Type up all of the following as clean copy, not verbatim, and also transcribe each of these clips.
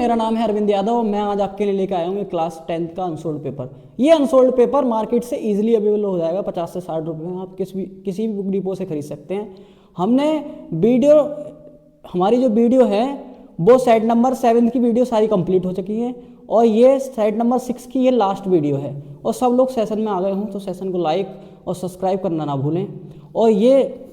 मेरा नाम है अरविंद यादव। मैं आज आपके लिए लेकर आया हूँ क्लास 10th का अनसोल्ड पेपर। ये अनसोल्ड पेपर मार्केट से इजीली अवेलेबल हो जाएगा 50 से 60 रुपये में। आप किसी भी बुक डिपो से खरीद सकते हैं। हमारी जो वीडियो है वो सेट नंबर 7 की वीडियो सारी कंप्लीट हो चुकी है और ये सेट नंबर 6 की ये लास्ट वीडियो है। और सब लोग सेशन में आ गए हों तो सेशन को लाइक और सब्सक्राइब करना ना भूलें। और ये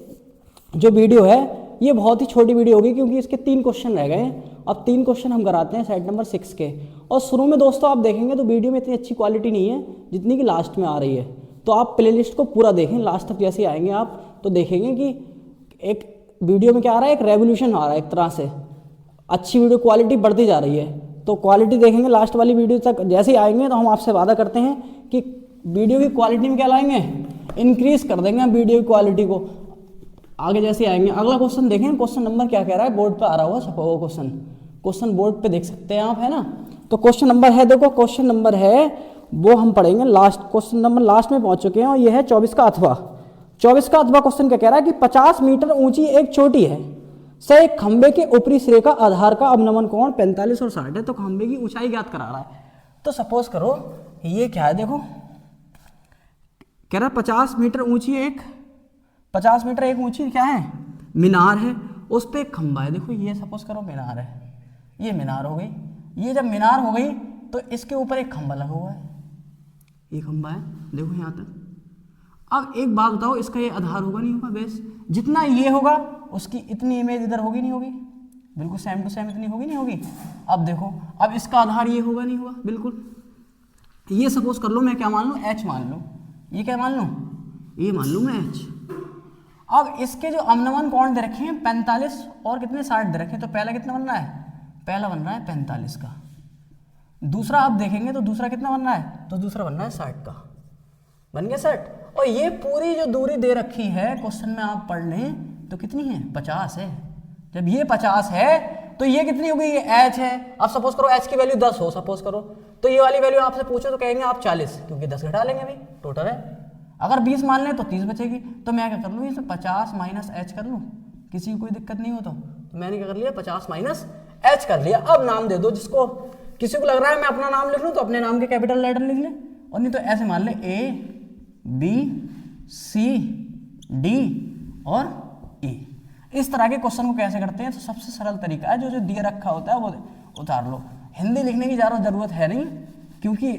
जो वीडियो है ये बहुत ही छोटी वीडियो होगी क्योंकि इसके 3 क्वेश्चन रह गए हैं। अब 3 क्वेश्चन हम कराते हैं सेट नंबर 6 के। और शुरू में दोस्तों आप देखेंगे तो वीडियो में इतनी अच्छी क्वालिटी नहीं है जितनी कि लास्ट में आ रही है। तो आप प्लेलिस्ट को पूरा देखें, लास्ट तक जैसे आएंगे आप तो देखेंगे कि एक वीडियो में क्या आ रहा है, एक रेवोल्यूशन आ रहा है एक तरह से। अच्छी वीडियो क्वालिटी बढ़ती जा रही है। तो क्वालिटी देखेंगे लास्ट वाली वीडियो तक जैसे ही आएंगे तो हम आपसे वादा करते हैं कि वीडियो की क्वालिटी में क्या लाएंगे, इंक्रीज कर देंगे हम वीडियो की क्वालिटी को आगे जैसे आएंगे। अगला क्वेश्चन देखें, क्वेश्चन नंबर क्या कह रहा है, बोर्ड पे आ रहा होगा छपा हुआ क्वेश्चन बोर्ड पे देख सकते हैं आप, है ना। तो क्वेश्चन नंबर है, देखो क्वेश्चन नंबर है वो हम पढ़ेंगे लास्ट। क्वेश्चन नंबर लास्ट में पहुंच चुके हैं और ये है 24 का अथवा। 24 का अथवा क्वेश्चन क्या कह रहा है कि 50 मीटर ऊंची एक चोटी है से एक खंबे के ऊपरी सिरे का आधार का अवनमन कोण 45 और 60 है। तो खंबे की ऊंचाई ज्ञात करा रहा है। तो सपोज करो ये क्या है, देखो कह रहा है 50 मीटर एक ऊंची क्या है, मीनार है, उस पे एक खंबा है। देखो ये सपोज करो मीनार है, ये मीनार हो गई। ये जब मीनार हो गई तो इसके ऊपर एक खंबा लगा हुआ है, ये खंबा है देखो यहाँ तक। अब एक बात बताओ, इसका ये आधार होगा नहीं होगा, बेस जितना ये होगा उसकी इतनी इमेज इधर होगी नहीं होगी, बिल्कुल सेम टू सेम इतनी होगी नहीं होगी। अब देखो अब इसका आधार ये होगा नहीं होगा, बिल्कुल। ये सपोज कर लो मैं क्या मान लूँ, एच मान लूँ, ये क्या मान लूँ, ये मान लूँ मैं एच। अब इसके जो अवनमन कोण दे रखे हैं 45 और कितने 60 दे रखे हैं। तो पहला कितना बन रहा है, पहला बन रहा है 45 का। दूसरा आप देखेंगे तो दूसरा कितना बन रहा है, तो दूसरा बन रहा है 60 का। बन गया 60। और ये पूरी जो दूरी दे रखी है क्वेश्चन में आप पढ़ लें तो कितनी है, 50 है। जब ये 50 है तो ये कितनी हो गई, ये एच है। अब सपोज करो एच की वैल्यू 10 हो, सपोज करो तो ये वाली वैल्यू आपसे पूछो तो कहेंगे आप 40, क्योंकि 10 घटा लेंगे भाई, टोटल है। अगर 20 मान लें तो 30 बचेगी। तो मैं क्या कर लूँ, इसे 50 माइनस एच कर लूँ, किसी को कोई दिक्कत नहीं हो। तो मैंने क्या कर लिया, 50 माइनस एच कर लिया। अब नाम दे दो जिसको, किसी को लग रहा है मैं अपना नाम लिख लूँ तो अपने नाम के कैपिटल लेटर लिख लें, और नहीं तो ऐसे मान लें A B C D और E। इस तरह के क्वेश्चन को कैसे करते हैं, तो सबसे सरल तरीका है जो दिया रखा होता है वो उतार लो। हिंदी लिखने की ज़्यादा जरूरत है नहीं क्योंकि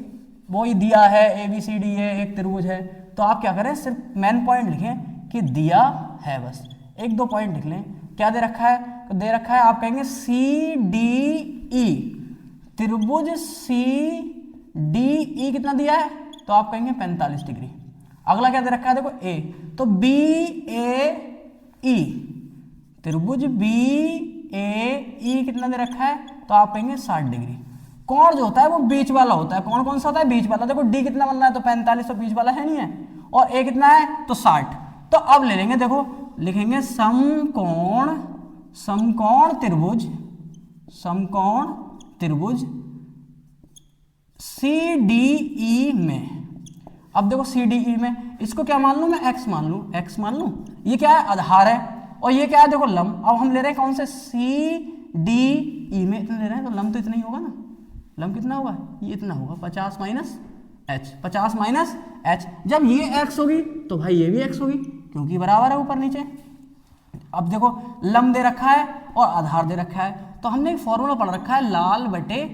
वो ही दिया है, ABCD है, एक त्रिभुज है। तो आप क्या करें, सिर्फ मेन पॉइंट लिखें कि दिया है, बस 1-2 पॉइंट लिख लें। क्या दे रखा है, तो दे रखा है आप कहेंगे CDE, त्रिभुज CDE कितना दिया है, तो आप कहेंगे 45 डिग्री। अगला क्या दे रखा है, देखो A, तो BAE, त्रिभुज BAE कितना दे रखा है, तो आप कहेंगे 60 डिग्री। कोण जो होता है वो बीच वाला होता है। कौन कौन सा होता है, बीच वाला। देखो D कितना बन रहा है, तो 45, तो बीच वाला है नहीं है, और A कितना है, तो 60। तो अब ले लेंगे, देखो लिखेंगे समकोण त्रिभुज CDE में। अब देखो CDE में इसको क्या मान लूं मैं, x मान लूं। ये क्या है, आधार है, और ये क्या है, देखो लंब। अब हम ले रहे हैं कौन से, CDE में इतना ले रहे हैं, तो लंब तो इतना ही होगा ना। लंब कितना होगा, ये इतना होगा, 50 माइनस एच। जब ये x होगी तो भाई ये भी x होगी क्योंकि बराबर है ऊपर नीचे। अब देखो लंब दे रखा है और आधार दे रखा है, तो हमने एक फॉर्मूला पढ़ रखा है लाल बटे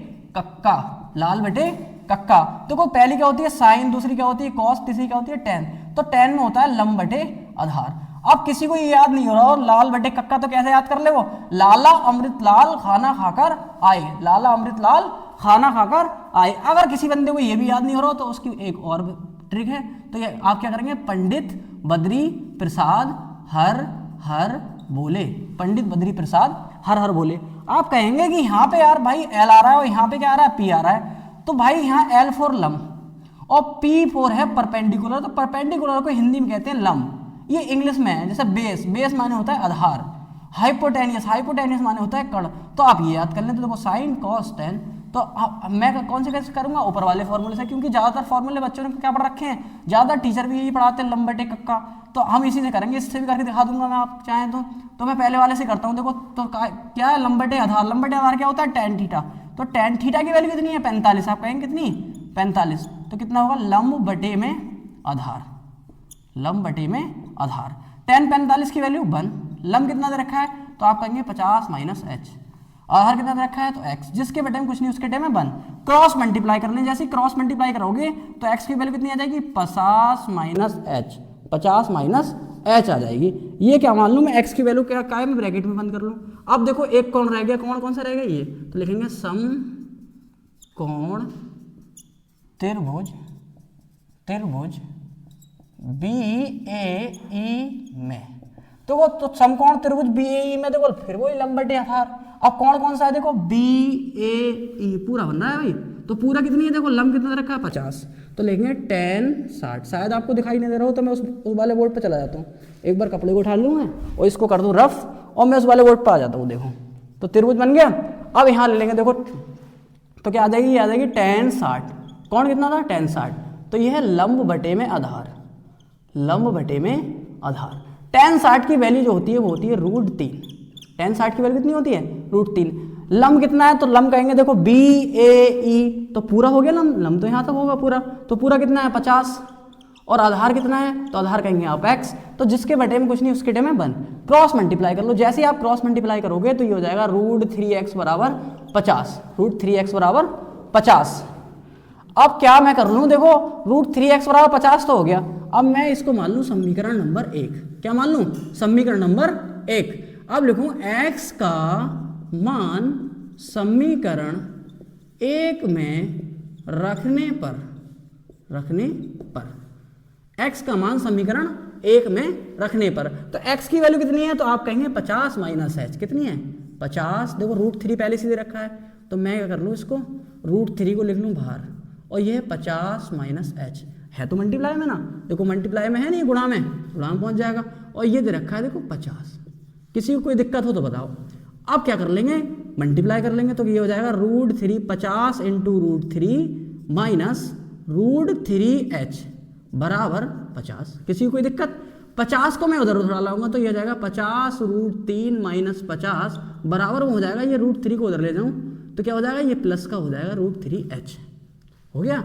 कक्का। देखो पहली क्या होती है साइन, दूसरी क्या होती है कॉस, तीसरी क्या होती है टेन। तो टेन में होता है लंब बटे आधार। अब किसी को ये याद नहीं हो रहा और लाल बटे कक्का, तो कैसे याद कर ले, वो लाला अमृत लाल खाना खाकर आए। अगर किसी बंदे को ये भी याद नहीं हो रहा तो उसकी एक और ट्रिक है। तो ये आप क्या करेंगे, पंडित बद्री प्रसाद हर हर बोले। आप कहेंगे कि यहाँ पे यार भाई L आ रहा है और यहाँ पे क्या आ रहा है, P आ रहा है। तो भाई यहाँ L फॉर लंब और P4 है परपेंडिकुलर। तो परपेंडिकुलर को हिंदी में कहते हैं लंब। ये इंग्लिश में है, जैसे बेस माने होता है आधार, हाइपोटेनियस माने होता है कर्ण। तो आप ये याद कर लें। तो देखो साइन कॉस टेन, तो मैं कौन से कैसे करूंगा, ऊपर वाले फॉर्मूले से, क्योंकि ज्यादातर फॉर्मूले बच्चों ने क्या पढ़ रखे हैं, ज्यादा टीचर भी यही पढ़ाते हैं लंब बटे कक्का। तो हम इसी से करेंगे, इससे भी करके दिखा दूंगा मैं, आप चाहें तो मैं पहले वाले से करता हूँ। देखो तो क्या है, लंब बटे आधार क्या होता है, tan थीटा। तो टेन थीटा की वैल्यू कितनी है 45, आप कहेंगे कितनी 45, तो कितना होगा लंब बटे में आधार, लंब बटे में आधार। टेन 45 की वैल्यू 1, लंब कितना दे रखा है तो आप कहेंगे 50 माइनस एच, आधार कितना दे रखा है तो x, जिसके बटे में कुछ नहीं उसके टाइम में 1, क्रॉस मल्टीप्लाई कर लें, जैसे क्रॉस मल्टीप्लाई करोगे तो x की वैल्यू कितनी आ जाएगी 50 माइनस एच, 50 माइनस एच आ जाएगी। ये क्या मान लूँ मैं x की वैल्यू क्या कायम ब्रैकेट में बंद कर लूँ। अब देखो एक कोण रह गया, कोण कौन सा रह गया ये, तो लिखेंगे सम कोण त्रिभुज, त्रिभुज BAE में, तो वो तो समकोण त्रिभुज BAE में देखो फिर वही लंब बटे आधार। अब कोण कौन सा है देखो BAE पूरा बन रहा है भाई, तो पूरा कितनी है देखो लंब कितना रखा है 50, तो लेंगे tan 60, शायद आपको दिखाई नहीं दे रहा हो तो मैं उस वाले बोर्ड पे चला जाता हूँ, एक बार कपड़े को उठा लूँ मैं और इसको कर दूँ रफ और मैं उस वाले बोर्ड पे आ जाता हूँ। देखो तो त्रिभुज बन गया। अब यहाँ ले लेंगे देखो तो क्या आ जाएगी, ये आ जाएगी tan 60, कौन कितना था tan 60, तो ये है लंब बटे में आधार, लंब बटे में आधार। tan 60 की वैल्यू जो होती है वो होती है √3, tan 60 की वैल्यू कितनी होती है √3। लंब कितना है तो लंब कहेंगे देखो BAE, तो पूरा हो गया लंब, लंब तो यहाँ तक होगा पूरा, तो पूरा कितना है 50, और आधार कितना है तो आधार कहेंगे आप x, तो जिसके बटे में कुछ नहीं उसके टाइम में 1, क्रॉस मल्टीप्लाई कर लो, जैसे ही आप क्रॉस मल्टीप्लाई करोगे तो ये हो जाएगा √3x बराबर 50, √3x बराबर 50। अब क्या मैं कर लूँ देखो √3x बराबर 50 तो हो गया, अब मैं इसको मान लूँ समीकरण नंबर 1, क्या मान लूँ समीकरण नंबर 1। अब लिखूँ x का मान समीकरण 1 में रखने पर, रखने पर, x का मान समीकरण 1 में रखने पर, तो x की वैल्यू कितनी है तो आप कहेंगे 50 माइनस एच, कितनी है 50, देखो √3 पहले से दे रखा है तो मैं क्या कर लूँ इसको √3 को लिख लूँ बाहर, और ये है 50 माइनस एच, है तो मल्टीप्लाई में ना, देखो मल्टीप्लाई में है नहीं गुणा में, गुणा में पहुंच जाएगा, और ये दे रखा है देखो 50। किसी को कोई दिक्कत हो तो बताओ। अब क्या कर लेंगे मल्टीप्लाई कर लेंगे, तो ये हो जाएगा √3 50 इंटू √3 माइनस √3h बराबर 50। किसी को कोई दिक्कत, 50 को मैं उधर उधर लाऊंगा तो ये हो जाएगा 50 √3 माइनस 50 बराबर हो जाएगा, ये √3 को उधर ले जाऊं तो क्या हो जाएगा ये प्लस का हो जाएगा √3h, हो गया।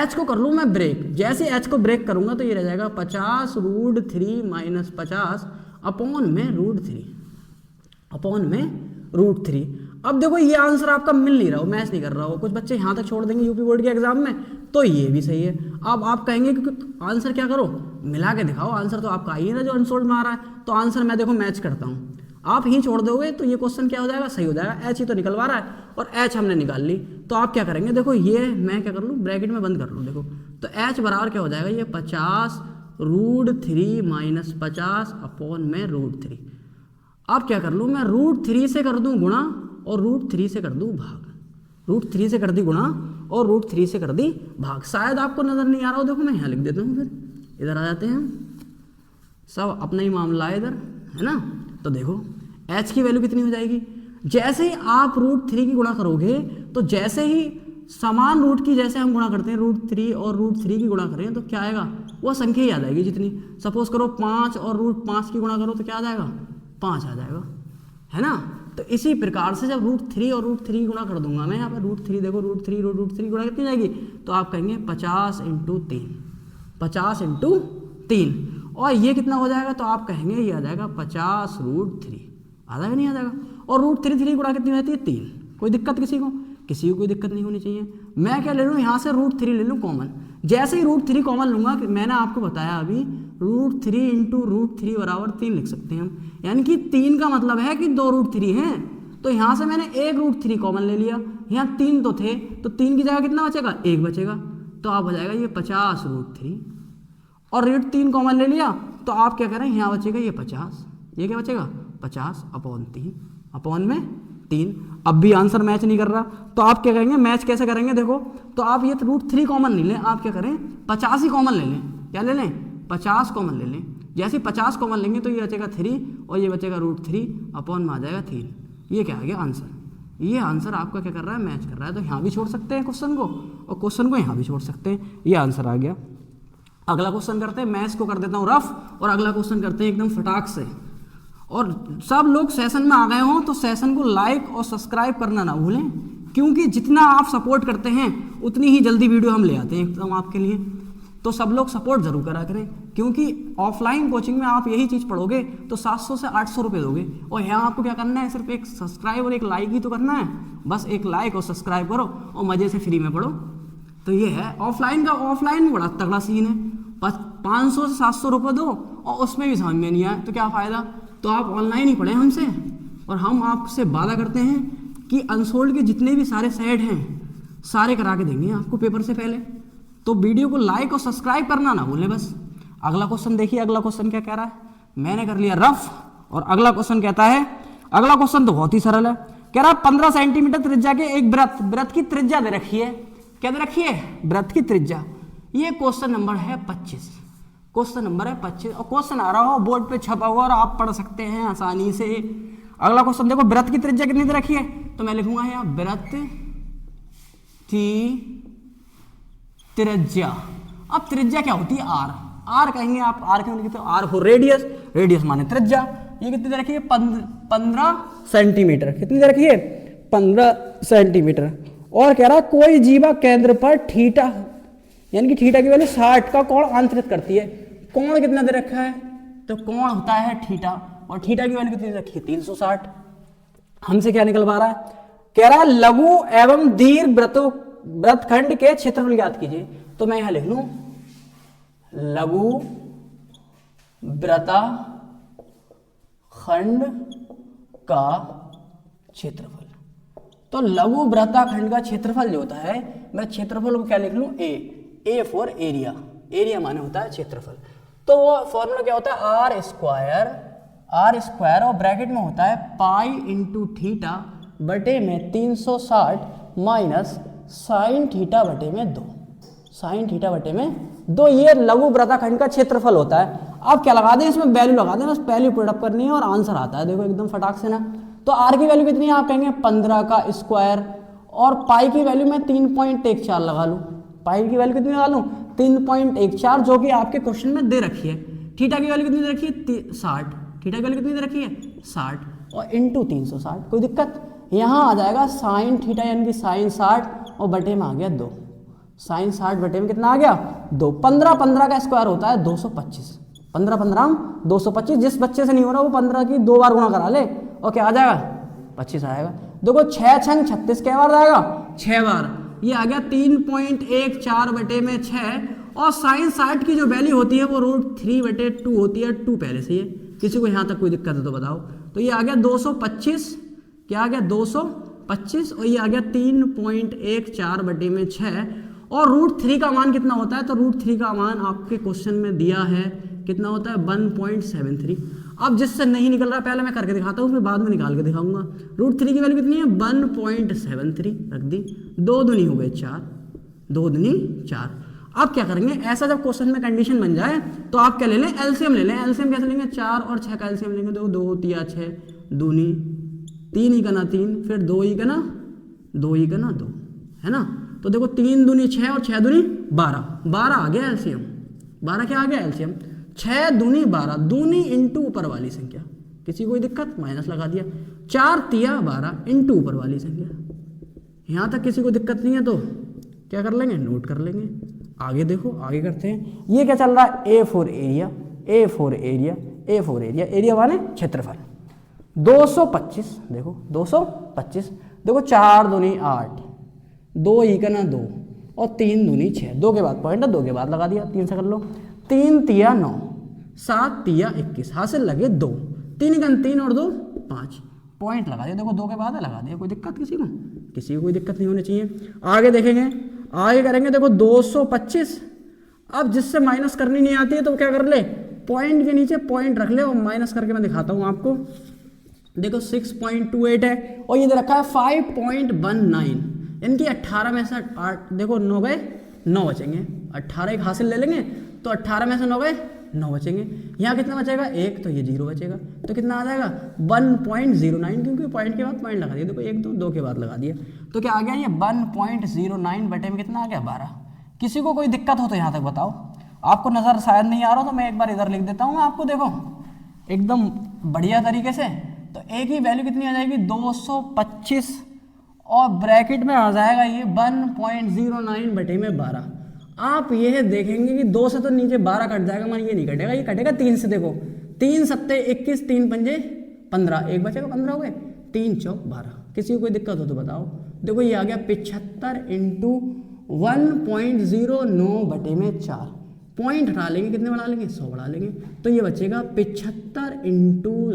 h को कर लूँ मैं ब्रेक, जैसे h को ब्रेक करूंगा तो ये रह जाएगा 50 √3 माइनस 50 अपॉन में √3, अपॉन में √3। अब देखो ये आंसर आपका मिल नहीं रहा हो, मैच नहीं कर रहा हो, कुछ बच्चे यहाँ तक छोड़ देंगे यूपी बोर्ड के एग्जाम में, तो ये भी सही है। अब आप कहेंगे कि आंसर क्या करो मिला के दिखाओ, आंसर तो आपका ही है ना जो अनसोल्ड में आ रहा है, तो आंसर मैं देखो मैच करता हूँ, आप ही छोड़ दोगे तो ये क्वेश्चन क्या हो जाएगा सही हो जाएगा, एच ही तो निकलवा रहा है और एच हमने निकाल ली, तो आप क्या करेंगे देखो ये मैं क्या कर लूँ ब्रैकेट में बंद कर लूँ, देखो तो एच बराबर क्या हो जाएगा ये 50 √3 माइनस 50 अपॉन में √3। अब क्या कर लूँ मैं √3 से कर दूँ गुणा और √3 से कर दूँ भाग, √3 से कर दी गुणा और √3 से कर दी भाग। शायद आपको नजर नहीं आ रहा हो, देखो मैं यहाँ लिख देता हूँ, फिर इधर आ जाते हैं, सब अपना ही मामला है इधर, है ना। तो देखो h की वैल्यू कितनी हो जाएगी, जैसे ही आप √3 की गुणा करोगे तो जैसे ही समान रूट की जैसे हम गुणा करते हैं √3 और √3 की गुणा करें तो क्या आएगा वो संख्या ही आ जाएगी जितनी, सपोज करो 5 और √5 की गुणा करो तो क्या आ जाएगा 5 आ जाएगा, है ना। तो इसी प्रकार से जब √3 और √3 की गुणा कर दूंगा मैं यहाँ पर √3, देखो √3 गुणा कितनी जाएगी तो आप कहेंगे 50 × 3, 50 × 3, और ये कितना हो जाएगा तो आप कहेंगे ये आ जाएगा 50 √3, आ जाएगा नहीं आ जाएगा, और √3 गुणा कितनी रहती है 3। कोई दिक्कत किसी को, किसी को कोई दिक्कत नहीं होनी चाहिए। मैं क्या ले लूँ यहाँ से √3 ले लूँ कॉमन, जैसे ही √3 कॉमन लूँगा, मैंने आपको बताया अभी √3 × √3 बराबर 3 लिख सकते हैं हम, यानी कि 3 का मतलब है कि 2 √3 हैं, तो यहाँ से मैंने एक √3 कॉमन ले लिया, यहाँ 3 तो थे तो 3 की जगह कितना बचेगा 1 बचेगा, तो आप हो जाएगा ये 50 √3, और √3 कॉमन ले लिया तो आप क्या करें यहाँ बचेगा ये 50, ये क्या बचेगा 50 अपॉन 3, अपॉन में 3। अब भी आंसर मैच नहीं कर रहा तो आप क्या करेंगे मैच कैसे करेंगे, देखो तो आप ये √3 कॉमन नहीं लें, आप क्या करें 50 ही कॉमन ले लें, क्या ले लें 50 कॉमन ले लें, जैसे 50 कॉमन लेंगे तो ये बचेगा 3 और ये बचेगा √3 अपॉन में आ जाएगा 3, ये क्या आ गया आंसर। ये आंसर आपका क्या कर रहा है मैच कर रहा है, तो यहाँ भी छोड़ सकते हैं क्वेश्चन को और क्वेश्चन को यहाँ भी छोड़ सकते हैं, ये आंसर आ गया। अगला क्वेश्चन करते हैं, मैथ्स को कर देता हूँ रफ और अगला क्वेश्चन करते हैं एकदम फटाक से। और सब लोग सेशन में आ गए हों तो सेशन को लाइक और सब्सक्राइब करना ना भूलें, क्योंकि जितना आप सपोर्ट करते हैं उतनी ही जल्दी वीडियो हम ले आते हैं एकदम आपके लिए। तो सब लोग सपोर्ट जरूर करा करें, क्योंकि ऑफलाइन कोचिंग में आप यही चीज़ पढ़ोगे तो 700 से 800 रुपये दोगे, और यहाँ आपको क्या करना है, सिर्फ एक सब्सक्राइब और एक लाइक ही तो करना है। बस एक लाइक और सब्सक्राइब करो और मज़े से फ्री में पढ़ो। तो ये है ऑफलाइन का। ऑफलाइन में बड़ा तगड़ा सीन है, बस 500 से 700 रुपये दो और उसमें भी समझ में नहीं आए तो क्या फ़ायदा। तो आप ऑनलाइन ही पढ़ें हमसे, और हम आपसे वादा करते हैं कि अनसोल्ड के जितने भी सारे सेट हैं सारे करा के देंगे आपको पेपर से पहले। तो वीडियो को लाइक और सब्सक्राइब करना ना भूलें बस। अगला क्वेश्चन देखिए, अगला क्वेश्चन क्या कह रहा है, मैंने कर लिया रफ, और अगला क्वेश्चन कहता है, अगला क्वेश्चन तो बहुत ही सरल है। कह रहा है 15 सेंटीमीटर त्रिज्या के एक वृत्त की त्रिज्या दे रखी है। क्या दे रखी है? वृत्त की त्रिज्या। ये क्वेश्चन नंबर है 25, क्वेश्चन नंबर है 25, और क्वेश्चन आ रहा हो बोर्ड पे छपा हुआ और आप पढ़ सकते हैं आसानी से। अगला क्वेश्चन देखो, वृत्त की त्रिज्या कितनी दे रखी है, तो मैं लिखूंगा यहाँ वृत्त की त्रिज्या। अब त्रिज्या क्या होती है? आर। आर कहेंगे आप, आर क्यों लिखते हो? आर फॉर रेडियस, रेडियस माने त्रिज्या। ये कितनी दे रखी है? 15 सेंटीमीटर। कितनी दे रखी है? 15 सेंटीमीटर। और कह रहा कोई जीवा केंद्र पर थीटा, यानी कि थीटा की वैल्यू 60 का कोण आंतरित करती है। कोण कितना दे रखा है? तो कोण होता है थीटा, और थीटा की वैल्यू कितनी दे रखी है? 360। हमसे क्या निकलवा रहा है? कह रहा लघु एवं दीर्घ वृत्तखंड के क्षेत्रफल ज्ञात कीजिए। तो मैं यहां लिख लूं लघु वृत्तखंड का क्षेत्रफल। तो लघु वृत्तखंड का क्षेत्रफल जो होता है, मैं क्षेत्रफल को क्या लिख लूं? A for area. एरिया माने होता है क्षेत्रफल। तो वो फॉर्मूला क्या होता है? आर स्क्वायर और ब्रैकेट में होता है पाई इंटू थीटा बटे में 360 माइनस साइन थीटा बटे में 2। साइन थीटा बटे में 2 ये लघु वृत्तखंड का क्षेत्रफल होता है। अब क्या लगा दें इसमें? वैल्यू लगा दें, बस वैल्यू पुटअप करनी है और आंसर आता है। देखो एकदम फटाक से ना। तो आर की वैल्यू कितनी है? आप कहेंगे 15 का स्क्वायर, और पाई की वैल्यू मैं 3.14 लगा लूँ। पाई की वैल्यू कितनी लगा लूँ? 3.14, जो कि आपके क्वेश्चन में दे रखी है। थीटा की वैल्यू कितनी दे रखी है? 60। थीटा की वैल्यू कितनी दे रखी है? 60, और इंटू 360। कोई दिक्कत? यहाँ आ जाएगा साइन थीटा यानी कि साइन 60, और बटे में आ गया 2। साइन 60 बटे में कितना आ गया? 2। 15 का स्क्वायर होता है 225। 15 225। जिस बच्चे से नहीं हो रहा वो 15 की 2 बार गुणा करा ले, और क्या आ जाएगा? 25 आएगा। देखो 6 छंग 36 कै बार आएगा? 6 बार। ये आ गया 3.14 बटे में 6, और साइन 60 की जो वैल्यू होती है वो √3/2 होती है। 2 पहले से ही है। किसी को यहाँ तक कोई दिक्कत है तो बताओ। तो ये आ गया 225, क्या आ गया? 225, और ये आ गया 3.14 बटे में 6, और √3 का मान कितना होता है? तो √3 का मान आपके क्वेश्चन में दिया है, कितना होता है? 1.73। अब जिससे नहीं निकल रहा पहले मैं करके दिखाता हूँ, फिर बाद में निकाल के दिखाऊंगा। √3 की वैल्यू कितनी है? 1.73 रख दी। 2 दूनी हो गए 4, 2 दूनी 4। अब क्या करेंगे? ऐसा जब क्वेश्चन में कंडीशन बन जाए तो आप क्या ले लें? एलसीएम ले लें। एलसीएम कैसे लेंगे? 4 और 6 का एलसीएम लेंगे। 2 3 6 दूनी 3 ही का ना 3, फिर 2 ही का ना 2 ही का ना 2, है ना। तो देखो 3 दूनी 6 और 6 दूनी 12, 12 आ गया एलसीएम। 12 क्या आ गया? एलसीएम। 6 दूनी 12, दूनी इंटू ऊपर वाली संख्या। किसी कोई दिक्कत? माइनस लगा दिया। 4 तिया 12 इंटू ऊपर वाली संख्या। यहाँ तक किसी को दिक्कत नहीं है तो क्या कर लेंगे? नोट कर लेंगे। आगे देखो, आगे करते हैं। ये क्या चल रहा है? A for area, A for area, A for area. Area माने क्षेत्रफल। 225, देखो 225। देखो 4 दूनी 8, 2 ही का ना 2, और 3 दूनी 6। 2 के बाद पॉइंट है, 2 के बाद लगा दिया। 3 से कर लो। 3 तिया 9, 7 तिया 21, हासिल लगे 2। 3 का 3 और 2 5, पॉइंट लगा दिया। देखो 2 के बाद है, लगा दिया। कोई दिक्कत किसी को? किसी को कोई दिक्कत नहीं होनी चाहिए। आगे देखेंगे, आगे करेंगे। देखो 225। अब जिससे माइनस करनी नहीं आती है तो क्या कर ले? पॉइंट के नीचे पॉइंट रख ले, और माइनस करके मैं दिखाता हूँ आपको। देखो 6.28 है, और ये दे रखा है 5.19, यानी कि 18 में से 8, देखो 9 गए, 9 बचेंगे। 18 एक हासिल ले लेंगे तो 18 में से 9 गए, 9 बचेंगे। यहाँ कितना बचेगा? 1, तो ये 0 बचेगा। तो कितना आ जाएगा? 1.09, क्योंकि पॉइंट के बाद पॉइंट लगा दिया। देखो 1 2 के बाद लगा दिया। तो क्या आ गया? ये 1.09 बटे में कितना आ गया? 12। किसी को कोई दिक्कत हो तो यहाँ तक बताओ। आपको नज़र शायद नहीं आ रहा तो मैं एक बार इधर लिख देता हूँ आपको, देखो एकदम बढ़िया तरीके से। तो ए की वैल्यू कितनी आ जाएगी? 225, और ब्रैकेट में आ जाएगा ये 1.09 बटे में 12। आप यह देखेंगे कि 2 से तो नीचे 12 कट जाएगा, मगर ये नहीं कटेगा, ये कटेगा 3 से। देखो 3 सत्ते 21, 3 पंजे 15, एक बचेगा 15 हो गए, 3 चौक 12। किसी को कोई दिक्कत हो तो बताओ। देखो ये आ गया 75 इंटू 1.09 बटे में 4। पॉइंट हटा लेंगे, कितने बढ़ा लेंगे, 100 बढ़ा लेंगे, तो ये बचेगा 75 इंटू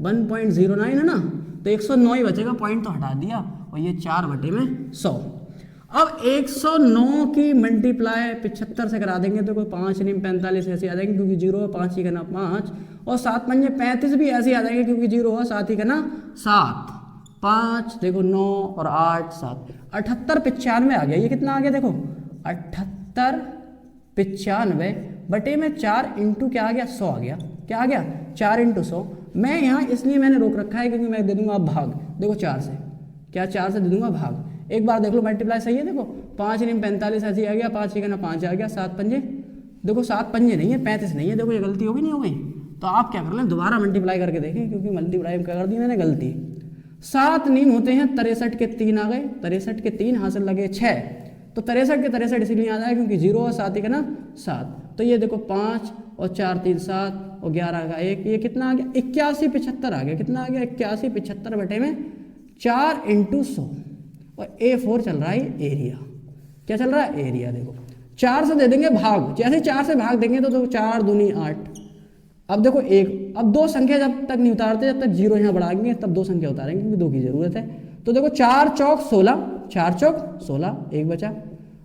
1.09 है ना, तो 109 ही बचेगा, पॉइंट तो हटा दिया, और ये 4 बटे में 100। अब 109 की मल्टीप्लाई 75 से करा देंगे तो कोई 5 नहीं 45 ऐसे आ जाएंगे, क्योंकि 0 है, 5 ही करना 5, और 7 पंजे 35 भी ऐसे आ जाएंगे, क्योंकि 0 है, 7 ही करना 7, 5 देखो 9 और 8 7, 78 95 आ गया। ये कितना आ गया देखो 78 95 बटे में 4 इंटू क्या आ गया 100 आ गया। क्या आ गया 4 इंटू 100। मैं यहाँ इसलिए मैंने रोक रखा है क्योंकि मैं दे दूंगा भाग। देखो 4 से, क्या 4 से दे दूंगा भाग। एक बार देख लो मल्टीप्लाई सही है, देखो 5 नहीं 45 ऐसे आ गया, 5 ही करना 5 आ गया, 7 पंजे देखो 7 पंजे नहीं है 35 नहीं है, देखो ये गलती होगी नहीं हो गई। तो आप क्या कर लें दोबारा मल्टीप्लाई करके देखें, क्योंकि मल्टीप्लाई कर दी मैंने गलती। 7 नीम होते हैं 63 के 3 आ गए, 63 के 3 हासिल लगे 6, तो 63 के 63 इसीलिए आ जाए क्योंकि 0 और 7 ही करना 7। तो ये देखो 5 और 4 3 7 और 11 का 1, ये कितना आ गया 81 75 आ गया। कितना आ गया 81 75 बटे में 4 इंटू 100, और A4 चल रहा है एरिया। क्या चल रहा है एरिया। देखो 4 से दे देंगे भाग, जैसे 4 से भाग देंगे तो 4 दूनी 8। अब देखो अब 2 संख्या जब तक नहीं उतारते, जब तक 0 यहाँ बढ़ाएंगे तब 2 संख्या उतारेंगे, क्योंकि 2 की जरूरत है। तो देखो 4 चौक 16, 4 चौक 16, एक बचा,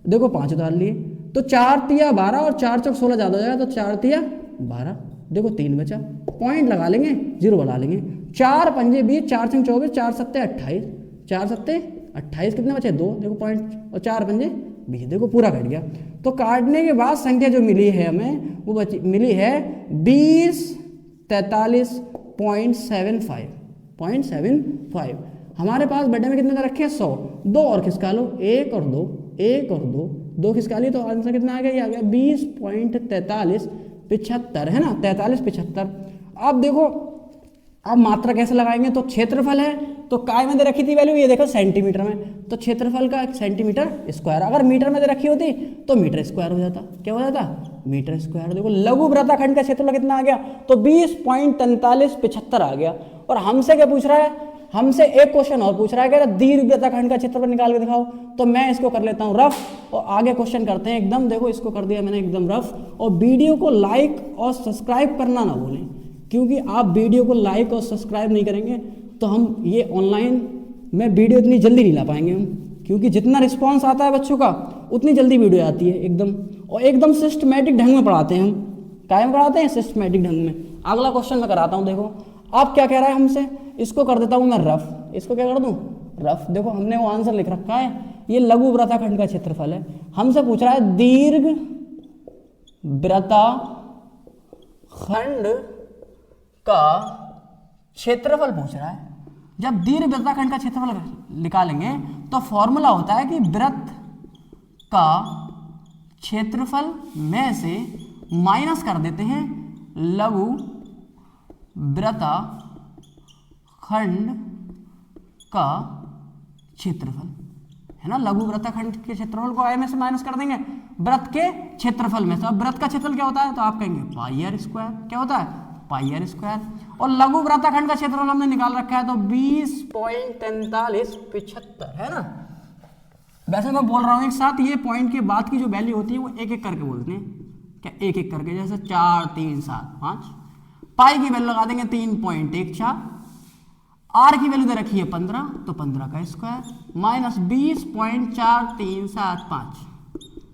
देखो 5 उतार लिए, तो 4 तिया 12 और 4 चौक 16 ज़्यादा हो जाएगा, तो 4 तिया 12, देखो 3 बचा, पॉइंट लगा लेंगे, 0 बढ़ा लेंगे, 4 पंजे 20, 4 छंग 24, 4 सत्ते 28, 4 सत्ते 28, कितने बचे 2, देखो पॉइंट, और 4 पंजे 20, देखो पूरा कट गया। तो काटने के बाद संख्या जो मिली है हमें वो मिली है 2043.75। हमारे पास बटे में कितने का रखे 100, 2 और खिसका लो, 1 और 2, 1 और 2, 2 खिसका लिए, तो आंसर कितना आ गया, ये आ गया 20.4375 है ना, 4375। अब देखो अब मात्रा कैसे लगाएंगे, तो क्षेत्रफल है तो काय में दे रखी थी वैल्यू, ये देखो सेंटीमीटर में, तो क्षेत्रफल का सेंटीमीटर स्क्वायर, अगर मीटर में दे रखी होती तो मीटर स्क्वायर हो जाता। क्या हो जाता मीटर स्क्वायर। देखो लघु वृत्ताखंड का क्षेत्रफल कितना आ गया, तो 20.4375 आ गया। और हमसे क्या पूछ रहा है, हमसे एक क्वेश्चन और पूछ रहा है, कह रहा दीर्घ वृत्ताखंड का क्षेत्रफल निकाल के दिखाओ। तो मैं इसको कर लेता हूँ रफ, और आगे क्वेश्चन करते हैं एकदम। देखो इसको कर दिया मैंने एकदम रफ, और वीडियो को लाइक और सब्सक्राइब करना ना भूलें, क्योंकि आप वीडियो को लाइक और सब्सक्राइब नहीं करेंगे तो हम ये ऑनलाइन में वीडियो इतनी जल्दी नहीं ला पाएंगे हम, क्योंकि जितना रिस्पांस आता है बच्चों का उतनी जल्दी वीडियो आती है एकदम, और एकदम सिस्टमेटिक ढंग में पढ़ाते हैं हम। कायम पढ़ाते हैं सिस्टमेटिक ढंग में। अगला क्वेश्चन मैं कराता हूँ। देखो आप क्या कह रहा है हमसे, इसको कर देता हूँ मैं रफ, इसको क्या कर दूँ रफ। देखो हमने वो आंसर लिख रखा है, ये लघु वृत्ताखंड का क्षेत्रफल है। हमसे पूछ रहा है दीर्घ वृत्ताखंड का क्षेत्रफल पूछ रहा है। जब दीर्घ वृत्ताखंड का क्षेत्रफल निकालेंगे तो फॉर्मूला होता है कि वृत्त का क्षेत्रफल में से माइनस कर देते हैं लघु वृत्ताखंड का क्षेत्रफल, है ना। लघु वृत्ताखंड के क्षेत्रफल को आई में से माइनस कर देंगे वृत्त के क्षेत्रफल में से। अब वृत्त का क्षेत्रफल क्या होता है, तो आप कहेंगे पाई आर स्क्वायर। क्या होता है पाई आर स्क्वायर। और लघु वृत्ताखंड का क्षेत्रफल हमने निकाल रखा है, तो 20.4375 है ना। वैसे मैं बोल रहा हूँ एक साथ, ये पॉइंट के बाद की जो वैल्यू होती है वो एक एक करके बोलते हैं। क्या एक एक करके, जैसे 4 3 7 5, पाई की वैल्यू लगा देंगे 3.14, आर की वैल्यू दे रखी है 15, तो 15 का स्क्वायर माइनस 20.4375।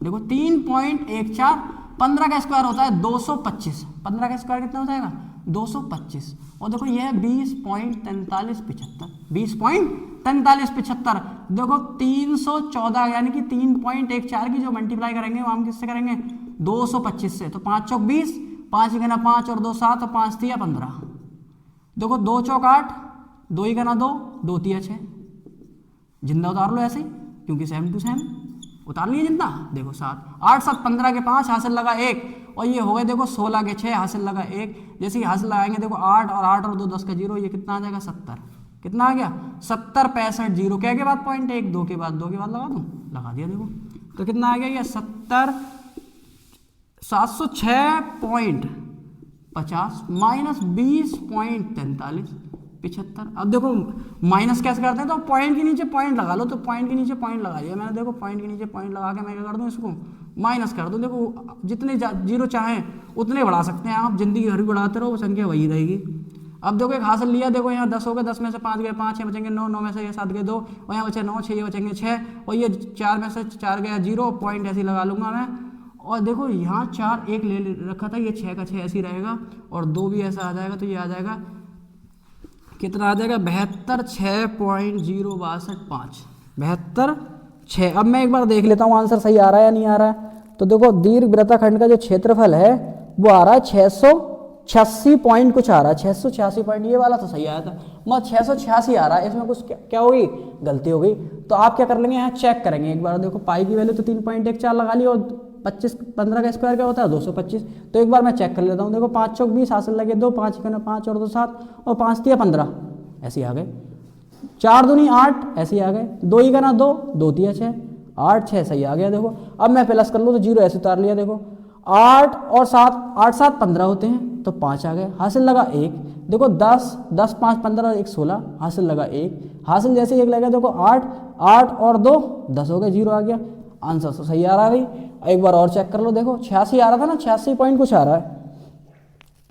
देखो 3.14, 15 का स्क्वायर होता है 225, 15 का स्क्वायर कितना हो जाएगा 225। और देखो ये है 20.4375, 20.4375। देखो 314 यानी कि 3.14 की जो मल्टीप्लाई करेंगे वो हम किससे करेंगे 225 से। तो 5 चौक 20, 5 ही गना 5 और 2 7, और 5 तिया 15। देखो 2 चौक 8, 2 ही गना 2, 2 तिया 6। जिंदा उतार लो ऐसे ही, क्योंकि सेम टू सेम उतार लिए जिंदा। देखो 7 8 7 15 के 5 हासिल लगा 1, और ये हो गए देखो 16 के 6 हासिल लगा 1। जैसे ही हासिल लगाएंगे देखो 8 और 8 और 2 10 का 0, ये कितना आ जाएगा 70। कितना आ गया 70 65 जीरो क्या के बाद पॉइंट 1 2 के बाद 2 के बाद लगा दूं, लगा दिया देखो। तो कितना आ गया ये 70 706.50 माइनस 20.43 75। अब देखो माइनस कैसे करते हैं, तो पॉइंट के नीचे पॉइंट लगा लो, तो पॉइंट के नीचे पॉइंट लगा लिया मैंने। देखो पॉइंट के नीचे पॉइंट लगा के मैं क्या कर दूं, इसको माइनस कर दूं। देखो जितने जीरो चाहें उतने बढ़ा सकते हैं आप, जिंदगी भर भी बढ़ाते रहो, वो संख्या वही रहेगी। अब देखो एक हासिल लिया, देखो यहाँ 10 हो गए, 10 में से 5 गए 5, यहाँ बचेंगे 9, 9 में से ये 7 गए 2, और यहाँ बचे 9, 6 ये बचेंगे 6, और ये 4 में से 4 गया 0, पॉइंट ऐसे लगा लूंगा मैं। और देखो यहाँ 4 1 ले रखा था, ये 6 का 6 ऐसे ही रहेगा, और 2 भी ऐसा आ जाएगा, तो ये आ जाएगा कितना आ जाएगा 72.0625 72.6। अब मैं एक बार देख लेता हूँ आंसर सही आ रहा है या नहीं आ रहा है। तो देखो दीर्घ वृत्तखंड का जो क्षेत्रफल है वो आ रहा है 686 पॉइंट कुछ आ रहा है, 686 पॉइंट, ये वाला तो सही आया था, मत 686 आ रहा है, इसमें कुछ क्या होगी, गलती हो गई। तो आप क्या कर लेंगे, यहाँ चेक करेंगे एक बार। देखो पाई की वैल्यू तो 3.14 लगा ली, और 15 का स्क्वायर क्या होता है 225। तो एक बार मैं चेक कर लेता हूँ। देखो 5 चौक 20 हासिल लगे 2, 5 1 5 और 2 7, और 5 3 15 ऐसे आ गए, 4 दूनी 8 ऐसे आ गए, 2 ही करना 2 2 3 6 8 6 सही आ गया। देखो अब मैं प्लस कर लूँ तो 0 ऐसे उतार लिया। देखो 8 और 7 8 7 15 होते हैं, तो 5 आ गए, हासिल लगा 1। देखो 10 10 5 15 1 16 हासिल लगा 1, हासिल जैसे 1 लगा। देखो 8 8 और 2 10 हो गए, 0 आ गया। आंसर तो सही आ रहा है भाई। एक बार और चेक कर लो। देखो 86 आ रहा था ना, 86 पॉइंट कुछ आ रहा है,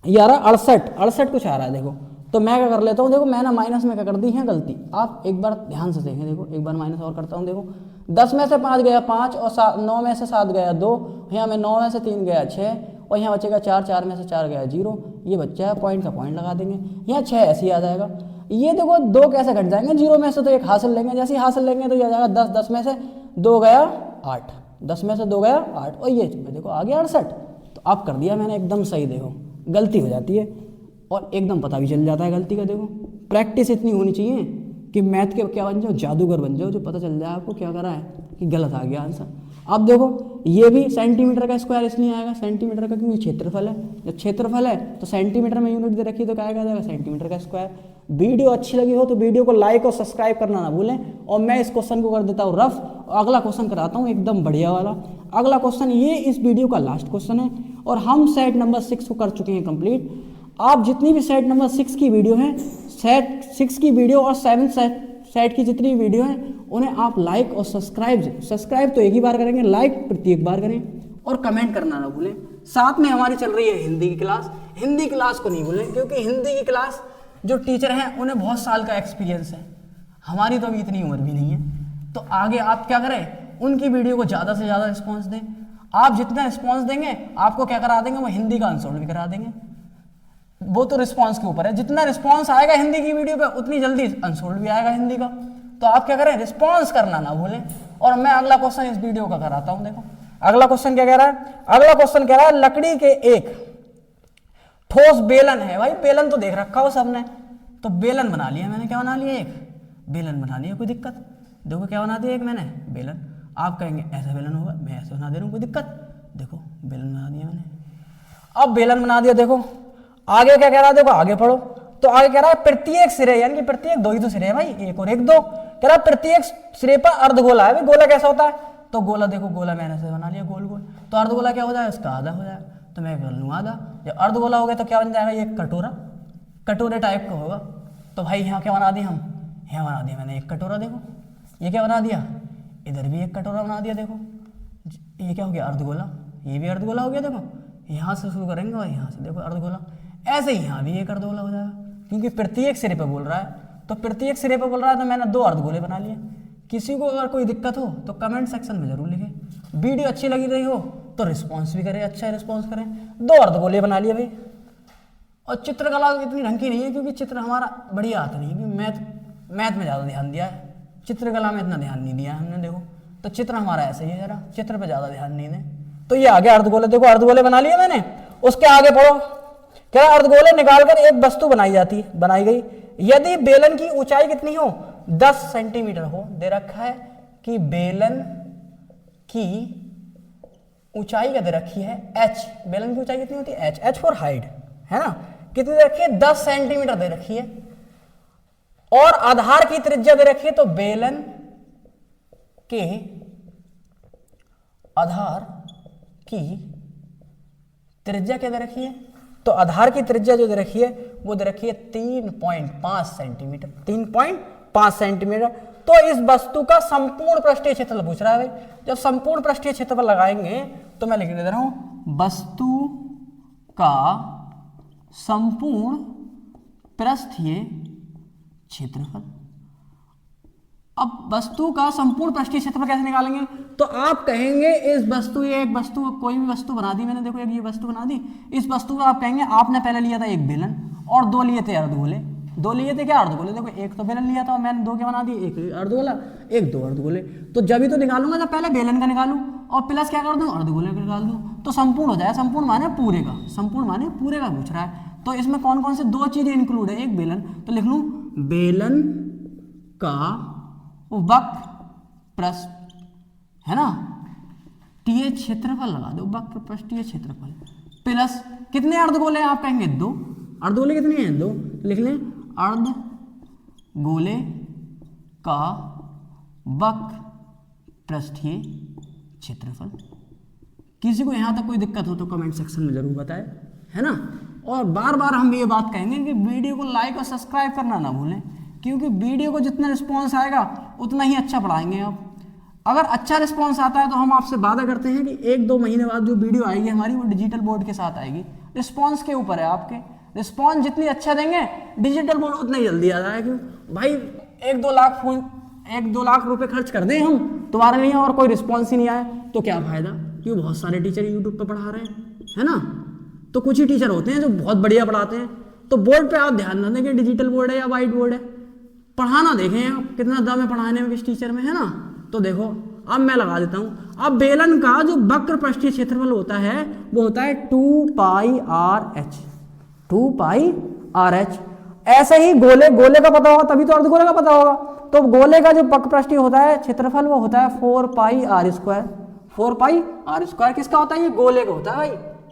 ये आ रहा है 68 कुछ आ रहा है। देखो तो मैं क्या कर लेता हूँ, देखो मैंने माइनस में क्या कर दी है गलती, आप एक बार ध्यान से देखें। देखो एक बार माइनस और करता हूँ। देखो 10 में से 5 गया 5, और 9 में से 7 गया 2, यहाँ में 9 में से 3 गया 6, और यहाँ बचेगा 4, 4 में से 4 गया 0, ये बच्चा है, पॉइंट का पॉइंट लगा देंगे, यहाँ 6 ऐसे ही आ जाएगा। ये देखो 2 कैसे घट जाएंगे 0 में से, तो एक हासिल लेंगे, जैसे ही हासिल लेंगे तो ये आ जाएगा 10, 10 में से 2 गया 8, 10 में से 2 गया 8, और ये देखो आ गया 68। तो आप कर दिया मैंने एकदम सही। देखो गलती हो जाती है और एकदम पता भी चल जाता है गलती का। देखो प्रैक्टिस इतनी होनी चाहिए कि मैथ के क्या बन जाओ, जादूगर बन जाओ, जो पता चल जाए आपको क्या करा है कि गलत आ गया आंसर। अब देखो ये भी सेंटीमीटर का स्क्वायर इसलिए आएगा सेंटीमीटर का, क्योंकि क्षेत्रफल है। जब क्षेत्रफल है तो सेंटीमीटर में यूनिट दे रखी, तो क्या आ जाएगा सेंटीमीटर का स्क्वायर। वीडियो अच्छी लगी हो तो वीडियो को लाइक और सब्सक्राइब करना ना भूलें। और मैं इस क्वेश्चन को कर देता हूँ रफ, अगला क्वेश्चन कराता हूँ एकदम बढ़िया वाला। अगला क्वेश्चन ये इस वीडियो का लास्ट क्वेश्चन है, और हम सेट नंबर 6 को कर चुके हैं कंप्लीट। आप जितनी भी सेट नंबर 6 की वीडियो है, सेट 6 की वीडियो और 7 सेट की जितनी वीडियो हैं उन्हें आप लाइक और सब्सक्राइब तो एक ही बार करेंगे, लाइक प्रत्येक बार करें, और कमेंट करना ना भूलें। साथ में हमारी चल रही है हिंदी की क्लास, हिंदी क्लास को नहीं भूलें, क्योंकि हिंदी की क्लास जो टीचर हैं उन्हें बहुत साल का एक्सपीरियंस है, हमारी तो अभी इतनी उम्र भी नहीं है। तो आगे आप क्या करें, उनकी वीडियो को ज़्यादा से ज़्यादा रिस्पॉन्स दें। आप जितना रिस्पॉन्स देंगे आपको क्या करा देंगे, वो हिंदी का आंसर भी करा देंगे। वो तो रिस्पॉन्स के ऊपर है, जितना रिस्पॉन्स आएगा हिंदी की वीडियो पे उतनी जल्दी आंसर भी आएगा हिंदी का। तो आप क्या करें, रिस्पॉन्स करना ना भूलें। और मैं अगला क्वेश्चन इस वीडियो का कराता हूं। देखो अगला क्वेश्चन क्या कह रहा है, अगला क्वेश्चन कह रहा है लकड़ी के एक ठोस बेलन है। भाई बेलन तो देख रखा हो सबने, तो बेलन बना लिया मैंने। क्या बना लिया, एक बेलन बना लिया, कोई दिक्कत। देखो क्या बना दिया एक मैंने, बेलन। आप कहेंगे ऐसा बेलन होगा, मैं ऐसे बना दे रहा हूँ, कोई दिक्कत। देखो बेलन बना दिया मैंने। अब बेलन बना दिया, देखो आगे क्या कह रहा है, देखो आगे पढ़ो। तो आगे कह रहा है प्रत्येक सिरे, यानी कि प्रत्येक 2 ही तो सिरे है भाई, 1 और 1 2। कह रहा है प्रत्येक सिरे पर अर्धगोला है। भाई गोला कैसा होता है, तो गोला देखो, गोला मैंने से बना लिया गोल गोल। तो अर्धगोला क्या हो जाएगा, इसका आधा हो जाएगा, तो मैं कर लूँ आधा। जब अर्धगोला हो गया तो क्या बन जाएगा, ये कटोरा, कटोरे टाइप का होगा। तो भाई यहाँ क्या बना दिया हम, यहाँ बना दिया मैंने एक कटोरा। देखो ये क्या बना दिया, इधर भी एक कटोरा बना दिया। देखो ये क्या हो गया, अर्धगोला, ये भी अर्धगोला हो गया। देखो यहाँ से शुरू करेंगे और यहाँ से देखो अर्धगोला, ऐसे ही यहाँ भी एक अर्धगोला हो जाएगा, क्योंकि प्रत्येक सिरे पे बोल रहा है। तो प्रत्येक सिरे पे बोल रहा है, तो मैंने 2 अर्धगोले बना लिए। किसी को अगर कोई दिक्कत हो तो कमेंट सेक्शन में जरूर लिखें। वीडियो अच्छी लगी रही हो तो रिस्पॉन्स भी करें, अच्छा रिस्पॉन्स करें। 2 अर्धगोले बना लिए भाई। और चित्रकला इतनी ढंग की नहीं है, क्योंकि चित्र हमारा बढ़िया आता नहीं है, क्योंकि मैथ में ज़्यादा ध्यान दिया है, चित्रकला में इतना ध्यान नहीं दिया हमने। देखो तो चित्र हमारा ऐसे ही है, जरा चित्र पे ज़्यादा ध्यान नहीं दें। तो ये आ गया अर्धगोले। देखो अर्धगोले बना लिए मैंने। उसके आगे पढ़ो, क्या अर्धगोले निकालकर एक वस्तु बनाई गई। यदि बेलन की ऊंचाई कितनी हो, 10 सेंटीमीटर हो। दे रखा है कि बेलन की ऊंचाई क्या दे रखी है, h। बेलन की ऊंचाई कितनी होती है, h फॉर हाइट, है ना। कितनी दे रखी है, 10 सेंटीमीटर दे रखी है। और आधार की त्रिज्या दे रखी है, तो बेलन के आधार की त्रिज्या क्या दे रखी है, तो आधार की त्रिज्या जो दे रखी है वो दे रखी है 3.5 सेंटीमीटर, 3.5 सेंटीमीटर। तो इस वस्तु का संपूर्ण पृष्ठीय क्षेत्रफल पूछ रहा है भाई। जब संपूर्ण पृष्ठीय क्षेत्रफल लगाएंगे तो मैं लिखने दे रहा हूं वस्तु का संपूर्ण पृष्ठीय क्षेत्रफल। अब वस्तु का संपूर्ण पृष्ठीय क्षेत्रफल कैसे निकालेंगे, तो आप कहेंगे इस वस्तु, ये एक वस्तु, कोई भी वस्तु बना दी मैंने, देखो एक ये वस्तु बना दी, इस वस्तु का आप कहेंगे, आपने पहले लिया था एक बेलन और दो लिए थे अर्धगोले, दो लिए थे क्या अर्धगोले, देखो एक तो बेलन लिया था मैंने, दो क्या बना दिए, एक अर्धगोला एक दो अर्धगोले। तो जब ही तो निकालूंगा जब पहले बेलन का निकालूं और प्लस क्या कर दूं अर्धगोले का निकाल दूं, तो संपूर्ण हो जाए। संपूर्ण माने पूरे का, संपूर्ण माने पूरे का पूछ रहा है। तो इसमें कौन कौन से दो चीजें इंक्लूड है, एक बेलन, तो लिख लूं बेलन का वक्र पृष्ठ है ना, टीय क्षेत्रफल लगा दो, वक्र पृष्ठीय क्षेत्रफल प्लस कितने अर्धगोले हैं, आप कहेंगे दो, अर्धगोले कितने हैं दो, लिख लें अर्धगोले का वक्र पृष्ठीय क्षेत्रफल। किसी को यहां तक कोई दिक्कत हो तो कमेंट सेक्शन में जरूर बताएं, है ना। और बार बार हम ये बात कहेंगे कि वीडियो को लाइक और सब्सक्राइब करना ना भूलें, क्योंकि वीडियो को जितना रिस्पॉन्स आएगा उतना ही अच्छा पढ़ाएंगे आप। अगर अच्छा रिस्पॉन्स आता है तो हम आपसे वादा करते हैं कि 1-2 महीने बाद जो वीडियो आएगी हमारी वो डिजिटल बोर्ड के साथ आएगी। रिस्पॉन्स के ऊपर है आपके, रिस्पॉन्स जितनी अच्छा देंगे डिजिटल बोर्ड उतना ही जल्दी आ जाएगा। क्यों भाई 1-2 लाख रुपए खर्च कर दें हम तुम्हारे लिए और कोई रिस्पॉन्स ही नहीं आए तो क्या फायदा। क्यों बहुत सारे टीचर यूट्यूब पर पढ़ा रहे हैं, है ना। तो कुछ ही टीचर होते हैं जो बहुत बढ़िया पढ़ाते हैं। तो बोर्ड पे आप ध्यान ना दें कि डिजिटल बोर्ड है या वाइट बोर्ड है, पढ़ाना देखें आप कितना दम है पढ़ाने में किस टीचर में, है ना। तो देखो अब मैं लगा देता हूं। अब बेलन का जो वक्र पृष्ठीय क्षेत्रफल होता है वो होता है 2πRh, 2πRh। ऐसे ही गोले का पता होगा तभी तो अर्धगोले का पता होगा। तो गोले का जो वक्र पृष्ठीय होता है क्षेत्रफल वो होता है 4πr², 4πr²। किसका होता है, ये गोले का होता है भाई,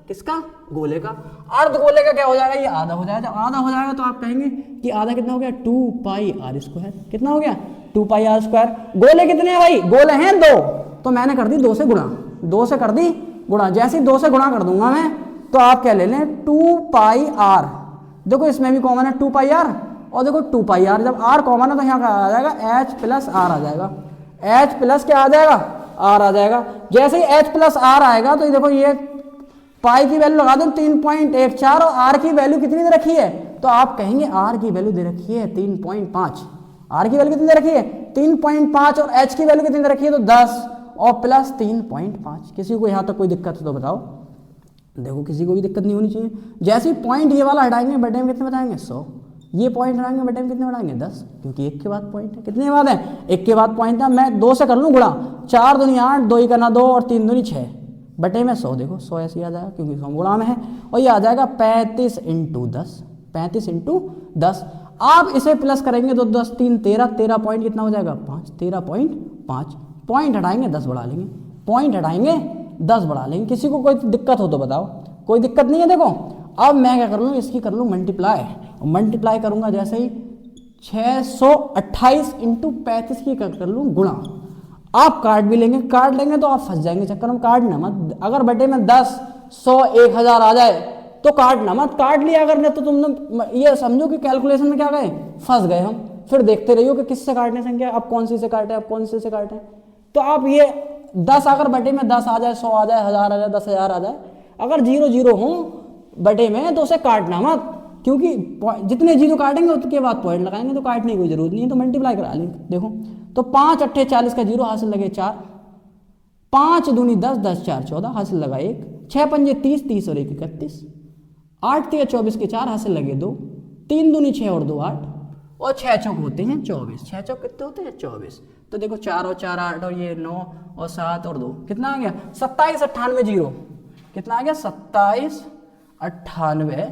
किसका, गोले का। अर्धगोले का क्या हो जाएगा, ये आधा हो जाएगा। जब आधा हो जाएगा तो आप कहेंगे कि आधा कितना हो गया 2πr², कितना हो गया 2πr²। गोले कितने हैं भाई, गोले हैं 2, तो मैंने कर दी 2 से गुणा, 2 से कर दी गुणा। जैसे ही 2 से गुणा कर दूंगा मैं तो आप क्या ले लें 2πr। देखो इसमें भी कॉमन है 2πr और देखो 2πr, जब r कॉमन है तो यहाँ क्या आ जाएगा h+r आ जाएगा, h+ क्या आ जाएगा r आ जाएगा। जैसे ही h+r आएगा तो देखो ये पाई की वैल्यू लगा दो 3.14 और r की वैल्यू कितनी दे रखी है, तो आप कहेंगे r की वैल्यू दे रखी है 3.5, r की वैल्यू कितनी दे रखी है 3.5 और h की वैल्यू कितनी दे रखी है तो 10 और प्लस 3.5। किसी को यहाँ तक कोई दिक्कत है तो बताओ, देखो किसी को भी दिक्कत नहीं होनी चाहिए। जैसे ही पॉइंट ये वाला हटाएंगे बटे में कितने बताएंगे 100, ये पॉइंट हटाएंगे बटे में कितने बढ़ाएंगे 10, क्योंकि एक के बाद पॉइंट है। कितने के बाद है, एक के बाद पॉइंट है। मैं 2 से कर लूँ गुणा, 4 दूनी 8, 2 ही करना 2 और 3 दूनी 6 बटे में 100। देखो 100 ऐसे ही आ जाएगा क्योंकि 100 गुणा में है। और ये आ जाएगा 35 × 10, 35 × 10। आप इसे प्लस करेंगे तो 10 3 13, 13 पॉइंट कितना हो जाएगा 5, 13.5। पॉइंट हटाएंगे 10 बढ़ा लेंगे, पॉइंट हटाएंगे 10 बढ़ा लेंगे। किसी को कोई दिक्कत हो तो बताओ, कोई दिक्कत नहीं है। देखो अब मैं क्या कर लूँ, इसकी कर लूँ मल्टीप्लाई, और मल्टीप्लाई करूँगा जैसे ही 628 × 35 की कर लूँ गुणा। आप काट भी लेंगे, काट लेंगे तो आप फंस जाएंगे चक्कर में, काटना मत। अगर बटे में 10, 100, 1000 आ जाए तो काटना मत। काट लिया अगर नहीं तो तुमने ये समझो कि कैलकुलेशन में क्या गए, फंस गए हम। फिर देखते रहियो कि किससे काटने संख्या, अब कौन सी से काटे, अब कौन सी से काटे। तो आप ये 10 अगर बटे में 10 आ जाए, 100 आ जाए, 1000 आ जाए, 10,000 आ जाए, अगर 0 0 हो बटे में तो उसे काटना मत, क्योंकि जितने 0 काटेंगे उसके बाद पॉइंट लगाएंगे तो काटने की कोई जरूरत नहीं है। तो मल्टीप्लाई करा लेंगे। देखो तो 5 8 40 का 0 हासिल लगे 4, 5 दूनी 10, 10 4 14 हासिल लगा 1, 6 पंजे 30, 30 और 1 31, 8 3 24 के 4 हासिल लगे 2, 3 दूनी 6 और 2 8 और 6 चौक होते हैं 24। 6 चौक कितने होते हैं 24। तो देखो 4 और 4 8 और ये 9 और 7 और 2 कितना आ गया 27 98 0, कितना आ गया 27 98,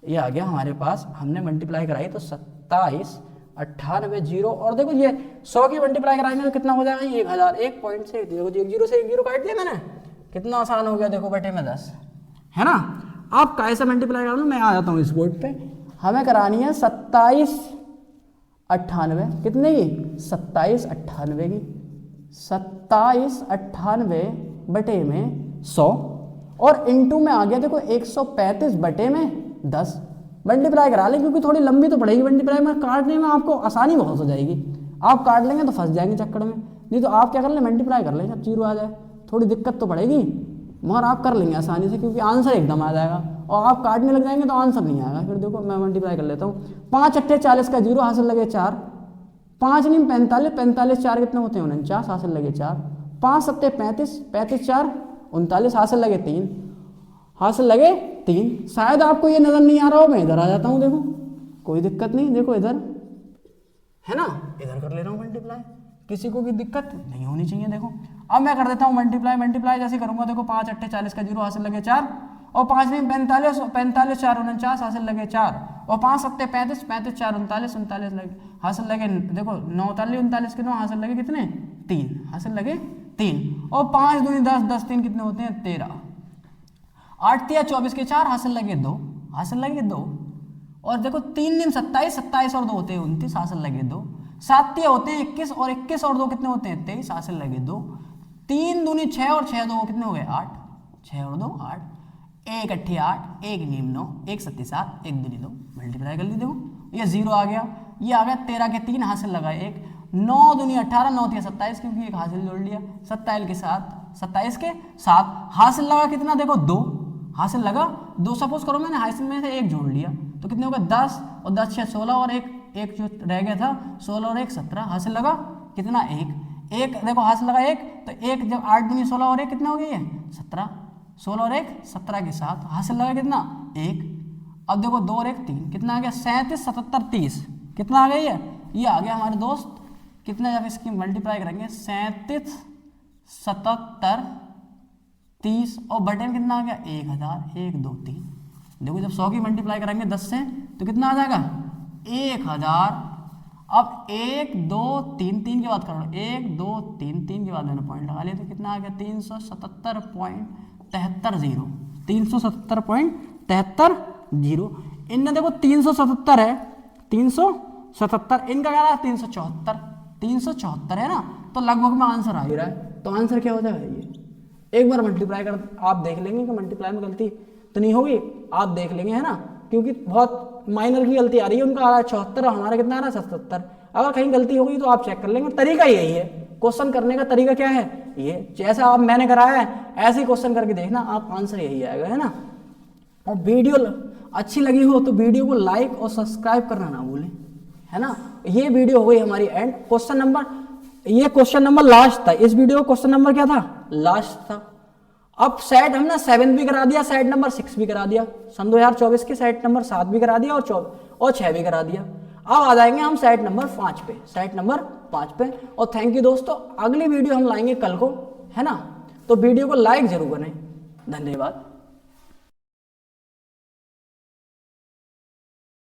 ये आ गया हमारे पास। हमने मल्टीप्लाई कराई तो 27 98 0। और देखो ये 100 की मल्टीप्लाई कराएंगे तो कितना हो जाएगा 1000, 1 पॉइंट से देखो 1 0 से 1 0 काट दिया मैंने, कितना आसान हो गया। देखो बटे में 10, है ना। आप कैसे मल्टीप्लाई कर लो, मैं आ जाता हूँ इस बोर्ड पे। हमें करानी है 27 98 कितने की 27 98 की 27 98 बटे में 100 और इनटू में आ गया देखो 135 बटे में 10 मल्टीप्लाई करा लें क्योंकि थोड़ी लंबी तो पड़ेगी मल्टीप्लाई में, काटने में आपको आसानी बहुत हो जाएगी। आप काट लेंगे तो फंस जाएंगे चक्कर में, नहीं तो आप क्या कर लें मल्टीप्लाई कर लें जब जीरो आ जाए। थोड़ी दिक्कत तो पड़ेगी मगर आप कर लेंगे आसानी से क्योंकि आंसर एकदम आ जाएगा, और आप काटने लग जाएंगे तो आंसर नहीं आएगा। फिर देखो मैं मल्टीप्लाई कर लेता हूँ, 5 अट्ठे 40 का जीरो हासिल लगे 4, 5 नीम 45, 45 4 कितने होते हैं 49 हासिल लगे 4, 5 सत्ते 35, 35 4 39 हासिल लगे 3, हासिल लगे 3। शायद आपको ये नजर नहीं आ रहा हो, मैं इधर आ जाता हूँ, देखो कोई दिक्कत नहीं, देखो इधर है ना, इधर कर ले रहा हूँ मल्टीप्लाई, किसी को भी दिक्कत नहीं होनी चाहिए। देखो अब मैं कर देता हूँ मल्टीप्लाई, मल्टीप्लाई जैसे करूंगा देखो 5 अट्ठे 40 का जीरो हासिल लगे 4 और 5 नीम 45, 45 4 49 हासिल लगे 4 और 5 सत्ते 35, 35 4 39, 39 लगे हासिल लगे देखो 9 39 के 9 हासिल लगे कितने 3 हासिल लगे 3 और 5 दूनी 10, 10 3 कितने होते हैं 13, 8 तिया 24 के 4 हासिल लगे 2, हासिल लगे 2 और देखो 3 नीम 27, 27 और 2 होते हैं 29 हासिल लगे 2, 7 तिया होते हैं 21 और 21 और 2 कितने होते हैं 23 हासिल लगे 2, 3 दूनी 6 और 6 2 कितने हो गए 8, 6 और 2 8, 1 अट्ठी 8, 1 नीम 9, 1 सत्ती 7, 1 दूनी 2, मल्टीप्लाई कर ली देखो ये 0 आ गया, ये आ गया 13 के 3 हासिल लगा 1, 9 दूनी 18, 9 तिया 27 क्योंकि एक हासिल जोड़ लिया, 27 के 7, 27 के 7 हासिल लगा कितना देखो 2 हासिल लगा 2, सपोज करो मैंने हासिल में से 1 जोड़ लिया तो कितने हो गए 10 और 10 6 16 और एक जो रह गया था 16 और 1 17 हासिल लगा कितना 1 देखो हासिल लगा 1 तो 1 जब 8 दूनी 16 और 1 कितना हो गया 17, 16 और 1 17 के 7 हासिल लगा कितना 1। अब देखो 2 और 1 3 कितना आ गया 37 77 30 कितना आ गया ये आ गया हमारे दोस्त कितना, जब इसकी मल्टीप्लाई करेंगे 37 77 30 और बटे में कितना आ गया 1000 1 2 3। देखो जब 100 की मल्टीप्लाई करेंगे 10 से तो कितना आ जाएगा 1000। अब 1 2 3 3 के बाद करो 1 2 3 3 के बाद मैंने पॉइंट लगा लिया तो कितना आ गया 377.73 377.73। इनने देखो 377 है 377, इनका क्या रहा 374 है ना, तो लगभग में आंसर आ ही रहा है। तो आंसर क्या हो जाएगा ये, एक बार मल्टीप्लाई कर आप देख लेंगे कि मल्टीप्लाई में गलती तो नहीं होगी, आप देख लेंगे है ना, क्योंकि बहुत माइनर की गलती आ रही है, उनका आ रहा है 74 और हमारा कितना आ रहा है 77। अगर कहीं गलती होगी तो आप चेक कर लेंगे। तरीका यही है, क्वेश्चन करने का तरीका क्या है ये, जैसा आप मैंने कराया है ऐसे ही क्वेश्चन करके देखना, आप आंसर यही आएगा है ना। और वीडियो अच्छी लगी हो तो वीडियो को लाइक और सब्सक्राइब करना ना भूलें है ना। ये वीडियो हो गई हमारी एंड, क्वेश्चन नंबर ये क्वेश्चन नंबर लास्ट था, इस वीडियो का क्वेश्चन नंबर क्या था लास्ट था। अब सेट हमने 7 भी करा दिया, सेट नंबर 6 भी करा दिया, सन 2024 की सेट नंबर 7 भी करा दिया और 6 भी करा दिया। अब आ जाएंगे हम सेट नंबर 5 पे, सेट नंबर 5 पे। और थैंक यू दोस्तों, अगली वीडियो हम लाएंगे कल को है ना, तो वीडियो को लाइक जरूर करें। धन्यवाद।